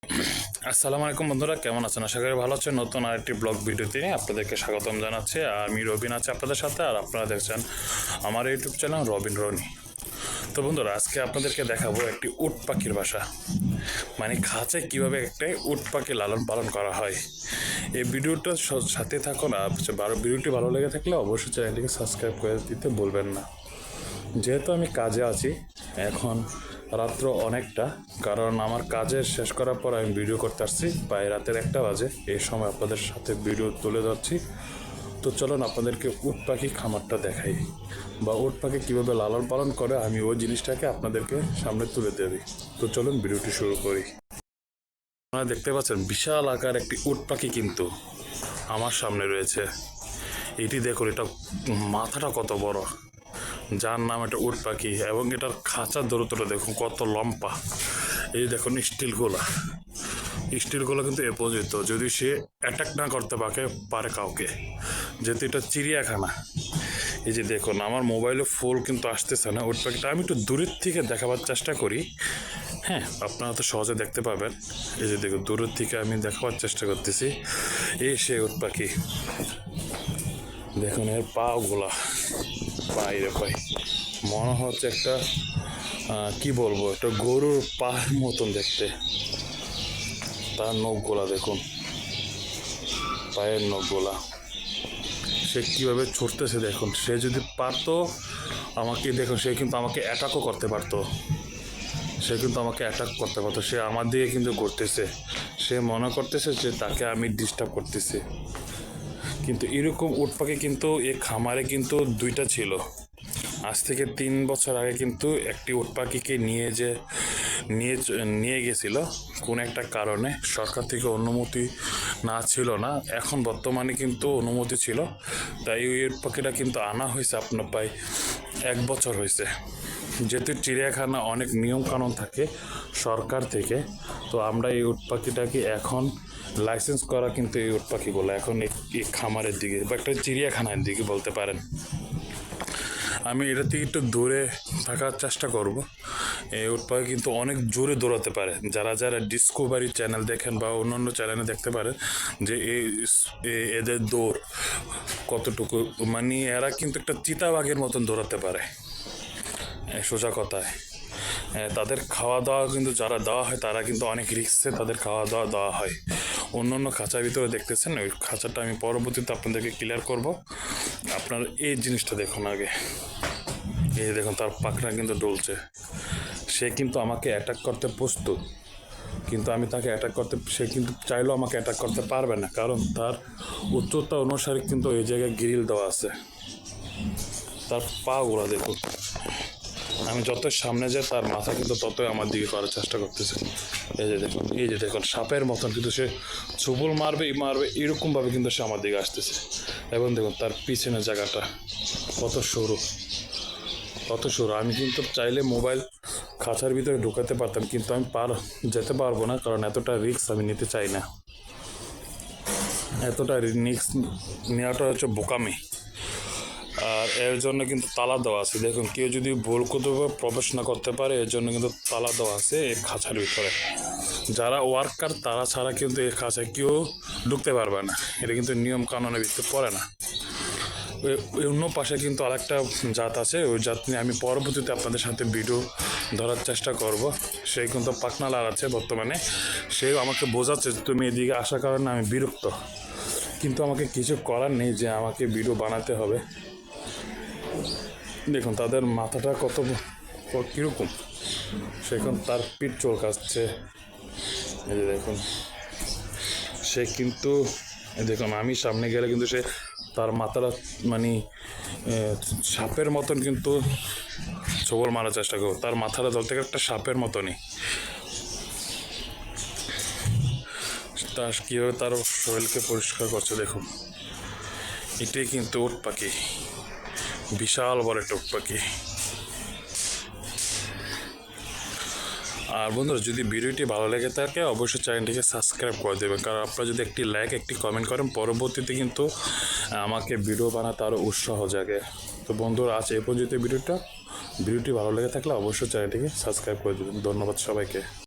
আসসালামু আলাইকুম বন্ধুরা, কেমন আছেন? আশা করি ভালো আছেন। নতুন আরেকটি ব্লগ ভিডিওতে আপনাদেরকে স্বাগতম জানাচ্ছি। আমি রবিন আছি আপনাদের সাথে, আর আপনারা দেখছেন আমার ইউটিউব চ্যানেল রবিন রনি। তো বন্ধুরা, আজকে আপনাদেরকে দেখাবো একটি উট পাখির বাসা, মানে খাঁচায় কীভাবে একটা উট পাখি লালন পালন করা হয়। এই ভিডিওটার সাথে থাকুন। আর ভিডিওটি ভালো লেগে থাকলে অবশ্যই চ্যানেলটিকে সাবস্ক্রাইব করে দিতে বলবেন না। যেহেতু আমি কাজে আছি এখন, রাত্র অনেকটা, কারণ আমার কাজের শেষ করার পর আমি ভিডিও করতে আসছি প্রায় রাতের 1টা বাজে। এই সময় আপনাদের সাথে ভিডিও তুলে ধরছি। তো চলুন আপনাদেরকে উট পাখি খামারটা দেখাই, বা উট পাখি কীভাবে লালন পালন করে আমি ওই জিনিসটাকে আপনাদেরকে সামনে তুলে দেবি। তো চলুন ভিডিওটি শুরু করি। আপনারা দেখতে পাচ্ছেন বিশাল আকার একটি উট পাখি কিন্তু আমার সামনে রয়েছে। এটি দেখুন, এটা মাথাটা কত বড়, যার নাম এটা উট পাখি, এবং এটার খাঁচার দূরত্বটা দেখুন কত লম্বা। এই দেখুন স্টিলগুলো কিন্তু এ পর্যন্ত, যদি সে অ্যাটাক না করতে পারে কাউকে, যেহেতু এটা চিড়িয়াখানা। এই যে দেখুন, আমার মোবাইলে ফুল কিন্তু আসতেছে না উট পাখিটা, আমি একটু দূরের থেকে দেখাবার চেষ্টা করি। হ্যাঁ, আপনারা তো সহজে দেখতে পাবেন। এই যে দেখুন, দূরের থেকে আমি দেখাবার চেষ্টা করতেছি। এই সে উট পাখি, দেখুন এর পাগুলা, বাইরে পাই মনে হচ্ছে একটা কি বলবো, একটা গরুর পায়ের মতন দেখতে। তার নখগুলা দেখুন, পায়ের নখগুলা, সে কীভাবে ছুটতেছে দেখুন। সে যদি পারতো আমাকে, দেখুন সে কিন্তু আমাকে অ্যাটাকও করতে পারতো, সে আমার দিকে কিন্তু ঘুরতেছে। সে মনে করতেছে যে তাকে আমি ডিস্টার্ব করতেছি। কিন্তু এরকম উট পাখি কিন্তু এ খামারে কিন্তু 2টা ছিল। আজ থেকে 3 বছর আগে কিন্তু একটি উট পাখিকে নিয়ে গেছিল কোনো একটা কারণে। সরকার থেকে অনুমতি না ছিল না, এখন বর্তমানে কিন্তু অনুমতি ছিল, তাই ওই উট পাখিটা কিন্তু আনা হয়েছে। আপনার প্রায় 1 বছর হয়েছে। যেহেতু চিড়িয়াখানা অনেক নিয়মকানুন থাকে সরকার থেকে, তো আমরা এই উট পাখিটাকে এখন লাইসেন্স করা, কিন্তু এই উট পাখিগুলো এখন এই খামারের দিকে বা একটা চিড়িয়াখানার দিকে বলতে পারেন। আমি এটা থেকে একটু দূরে থাকার চেষ্টা করব। এই উট পাখি কিন্তু অনেক জোরে দৌড়াতে পারে। যারা ডিসকভারি চ্যানেল দেখেন বা অন্যান্য চ্যানেলে দেখতে পারেন যে এদের দৌড় কতটুকু, মানে এরা কিন্তু একটা চিতাবাঘের মতন দৌড়াতে পারে। সোজা কথায় তাদের খাওয়া দাওয়া কিন্তু যারা দেওয়া হয়, তারা কিন্তু অনেক রিস্কে তাদের খাওয়া দাওয়া দেওয়া হয়। অন্য খাঁচার ভিতরে দেখতেছেন, ওই খাঁচাটা আমি পরবর্তীতে আপনাদেরকে ক্লিয়ার করব। আপনার এই জিনিসটা দেখুন আগে। এই দেখুন, তার পাখনা কিন্তু ডলছে। সে কিন্তু আমাকে অ্যাটাক করতে প্রস্তুত, কিন্তু আমি তাকে সে কিন্তু চাইলেও আমাকে অ্যাটাক করতে পারবে না, কারণ তার উচ্চতা অনুসারে কিন্তু এই জায়গায় গ্রিল দেওয়া আছে। তার পাগুলো দেখুন, আমি যত সামনে যাই তার মাথা কিন্তু ততই আমার দিকে করার চেষ্টা করতেছে। এই যে দেখুন সাপের মতন কিন্তু সে ছুবল মারবে এরকমভাবে কিন্তু সে আমার দিকে আসতেছে। এবং দেখুন তার পিছনের জায়গাটা কত সরু। আমি কিন্তু চাইলে মোবাইল খাঁচার ভিতরে ঢুকাতে পারতাম, কিন্তু আমি যেতে পারবো না, কারণ এতটা রিস্ক আমি নিতে চাই না। এতটা রিস্ক নেওয়াটা হচ্ছে বোকামি। আর এর জন্য কিন্তু তালা দেওয়া আছে। দেখুন, কেউ যদি ভুল কোথাও প্রবেশ না করতে পারে, এর জন্য কিন্তু তালা দেওয়া আছে এই খাঁচার ভিতরে। যারা ওয়ার্কার তারা ছাড়া কিন্তু এই খাঁচায় কেউ ঢুকতে পারবে না। এটা কিন্তু নিয়ম কানুনের ভিত্তিতে পড়ে না। অন্য পাশে কিন্তু আরেকটা জাত আছে, ওই জাত নিয়ে আমি পরবর্তীতে আপনাদের সাথে ভিডিও ধরার চেষ্টা করব। সে কিন্তু পাখনা লাগাচ্ছে বর্তমানে। সে আমাকে বোঝাচ্ছে তুমি এদিকে আসার কারণে আমি বিরক্ত, কিন্তু আমাকে কিছু করার নেই যে আমাকে ভিডিও বানাতে হবে। দেখুন তাদের মাথাটা কীরকম, সেখান তার পিঠ চলকাচ্ছে। এই যে দেখুন, সে কিন্তু দেখুন আমি সামনে গেলে কিন্তু সে তার মাথাটা মানে সাপের মতন কিন্তু ছবল মারার চেষ্টা করবো। তার মাথাটা জল থেকে একটা সাপের মতনই। তার কীভাবে তার শরীরকে পরিষ্কার করছে দেখুন। এটাই কিন্তু উট পাখি, বিশাল বড় একটা উট পাখি। আর বন্ধুরা, যদি ভিডিওটি ভালো লেগে থাকে অবশ্যই চ্যানেলটিকে সাবস্ক্রাইব করে দেবেন, কারণ আপনারা যদি একটি লাইক একটি কমেন্ট করেন পরবর্তীতে কিন্তু আমাকে ভিডিও বানাতে আরও উৎসাহ জাগে। তো বন্ধুরা, আজ এই পর্যন্ত ভিডিওটি ভালো লেগে থাকলে অবশ্যই চ্যানেলটিকে সাবস্ক্রাইব করে দেবেন। ধন্যবাদ সবাইকে।